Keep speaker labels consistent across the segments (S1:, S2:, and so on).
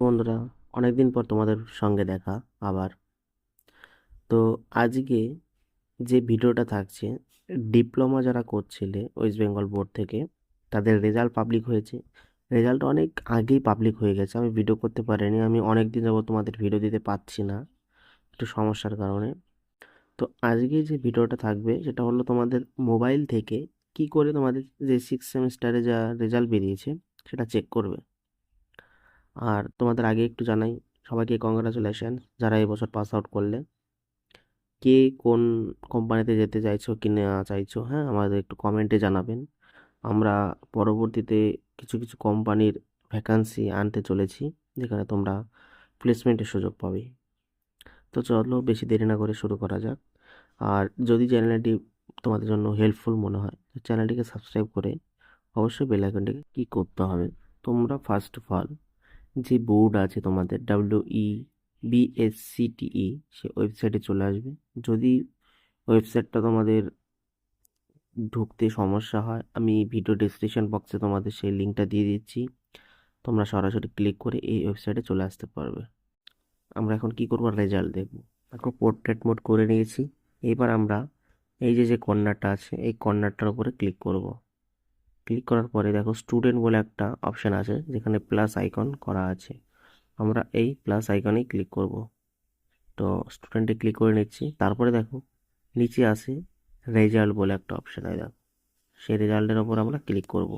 S1: বন্ধুরা, অনেকদিন পর তোমাদের সঙ্গে দেখা আবার। তো আজকে যে ভিডিওটা থাকছে, ডিপ্লোমা যারা করছিলে ওয়েস্ট বেঙ্গল বোর্ড থেকে, তাদের রেজাল্ট পাবলিক হয়েছে। রেজাল্ট অনেক আগেই পাবলিক হয়ে গেছে, আমি ভিডিও করতে পারিনি। আমি অনেক দিন যাবত তোমাদের ভিডিও দিতে পারছি না, একটু সমস্যার কারণে। তো আজকে যে ভিডিওটা থাকবে সেটা হলো তোমাদের মোবাইল থেকে কি করে তোমাদের যে সিক্স সেমিস্টারে যা রেজাল্ট বেরিয়েছে সেটা চেক করবে। আর তোমাদের আগে একটু জানাই, সবাইকে কংগ্রাচুলেশন যারা এবছর পাস আউট করলে। কে কোন কোম্পানিতে যেতে চাইছো কি না চাইছো, হ্যাঁ, আমাদের একটু কমেন্টে জানাবেন। আমরা পরবর্তীতে কিছু কিছু কোম্পানির ভ্যাকান্সি আনতে চলেছি, যেখানে তোমরা প্লেসমেন্টের সুযোগ পাবে। তো চলো বেশি দেরি না করে শুরু করা যাক। আর যদি চ্যানেলটি তোমাদের জন্য হেল্পফুল মনে হয় তো চ্যানেলটিকে সাবস্ক্রাইব করে অবশ্যই বেল আইকনটিকে কি করতে হবে। তোমরা ফার্স্ট অফ অল যে বোর্ড আছে তোমাদের WEBSCTE, সে ওয়েবসাইটে চলে আসবে। যদি ওয়েবসাইটটা তোমাদের ঢুকতে সমস্যা হয়, আমি ভিডিও ডেসক্রিপশন বক্সে তোমাদের সেই লিঙ্কটা দিয়ে দিচ্ছি, তোমরা সরাসরি ক্লিক করে এই ওয়েবসাইটে চলে আসতে পারবে। আমরা এখন কি করবো, রেজাল্ট দেখব। দেখো পোর্ট্রেট মোড করে নিয়েছি। এবার আমরা এই যে যে কর্নারটা আছে এই কর্নারটার উপরে ক্লিক করব। ক্লিক করার পরে দেখো স্টুডেন্ট বলে একটা অপশান আছে, যেখানে প্লাস আইকন করা আছে। আমরা এই প্লাস আইকনেই ক্লিক করব। তো স্টুডেন্টে ক্লিক করে নিচ্ছি। তারপরে দেখো নিচে আসে রেজাল্ট বলে একটা অপশান, আছে দেখো, সেই রেজাল্টের ওপর আমরা ক্লিক করব।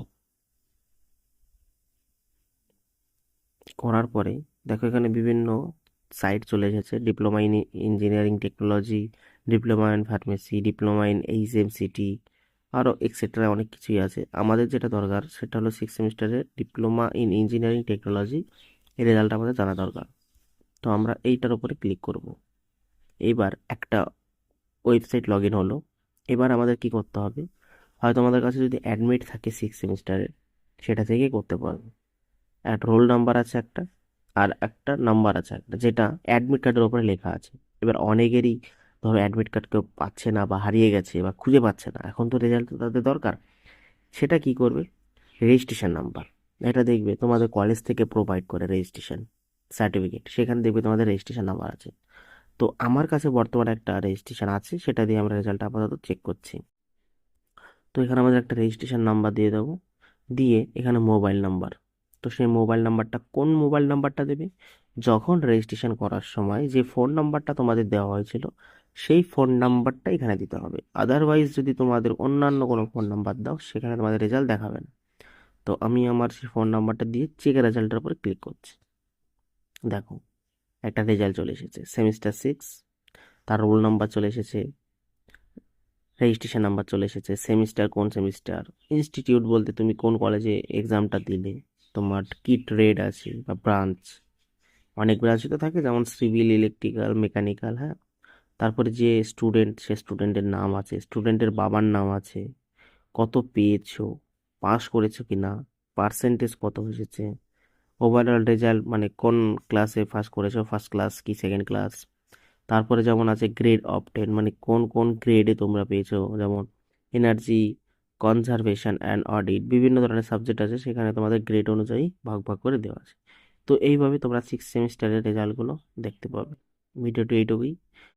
S1: করার পরে দেখো এখানে বিভিন্ন সাইট চলে এসেছে, diploma in engineering technology, diploma in pharmacy, diploma in HMCT, আরও এক্সেট্রা অনেক কিছুই আছে। আমাদের যেটা দরকার সেটা হলো সিক্স সেমিস্টারের ডিপ্লোমা ইন ইঞ্জিনিয়ারিং টেকনোলজি, এই রেজাল্ট আমাদের জানা দরকার। তো আমরা এইটার উপরে ক্লিক করব। এইবার একটা ওয়েবসাইট লগ ইন হলো। এবার আমাদের কি করতে হবে, হয়তো আমাদের কাছে যদি অ্যাডমিট থাকে সিক্স সেমিস্টারের, সেটা থেকেই করতে পারবো। একটা রোল নাম্বার আছে একটা, আর একটা নাম্বার আছে একটা, যেটা অ্যাডমিট কার্ডের ওপরে লেখা আছে। এবার অনেকেরই ধরো অ্যাডমিট কার্ড কেউ পাচ্ছে না বা হারিয়ে গেছে বা খুঁজে পাচ্ছে না, এখন তো রেজাল্ট তো তাদের দরকার। সেটা কি করবে, রেজিস্ট্রেশন নাম্বার, এটা দেখবে তোমাদের কলেজ থেকে প্রোভাইড করে রেজিস্ট্রেশন সার্টিফিকেট, সেখানে দেখবে তোমাদের রেজিস্ট্রেশন নাম্বার আছে। তো আমার কাছে বর্তমানে একটা রেজিস্ট্রেশন আছে, সেটা দিয়ে আমরা রেজাল্ট আপাতত চেক করছি। তো এখানে আমাদের একটা রেজিস্ট্রেশন নাম্বার দিয়ে দেবো, দিয়ে এখানে মোবাইল নাম্বার। তো সেই মোবাইল নাম্বারটা, কোন মোবাইল নাম্বারটা দেবে, যখন রেজিস্ট্রেশন করার সময় যে ফোন নাম্বারটা তোমাদের দেওয়া হয়েছিল সেই ফোন নাম্বারটা এখানে দিতে হবে। আদারওয়াইজ যদি তোমাদের অন্যান্য কোনো ফোন নাম্বার দাও, সেখানে তোমাদের রেজাল্ট দেখাবে না। তো আমি আমার সেই ফোন নাম্বারটা দিয়ে চেক রেজাল্টের উপরে ক্লিক করছি। দেখো একটা রেজাল্ট চলে এসেছে, সেমিস্টার সিক্স, তার রোল নাম্বার চলে এসেছে, রেজিস্ট্রেশন নাম্বার চলে এসেছে, সেমিস্টার কোন সেমিস্টার, ইনস্টিটিউট বলতে তুমি কোন কলেজে এক্সামটা দিলে, তোমার কি ট্রেড আছে বা ব্রাঞ্চ, অনেক ব্রাঞ্চই তো থাকে, যেমন সিভিল, ইলেকট্রিক্যাল, মেকানিক্যাল, হ্যাঁ। তারপরে যে স্টুডেন্ট, সে স্টুডেন্টের নাম আছে, স্টুডেন্টের বাবার নাম আছে, কত পেয়েছো, পাস করেছো কি না, পার্সেন্টেজ কত এসেছে, ওভারঅল রেজাল্ট মানে কোন ক্লাসে ফার্স্ট করেছো, ফার্স্ট ক্লাস কি সেকেন্ড ক্লাস। তারপরে যেমন আছে গ্রেড অফ 10, মানে কোন কোন গ্রেডে তোমরা পেয়েছো, যেমন এনার্জি, কনজারভেশন অ্যান্ড অডিট, বিভিন্ন ধরনের সাবজেক্ট আছে, সেখানে তোমাদের গ্রেড অনুযায়ী ভাগ ভাগ করে দেওয়া আছে। তো এইভাবে তোমরা সিক্স সেমিস্টারের রেজাল্টগুলো দেখতে পাবে। ভিডিওটি এইটুকুই।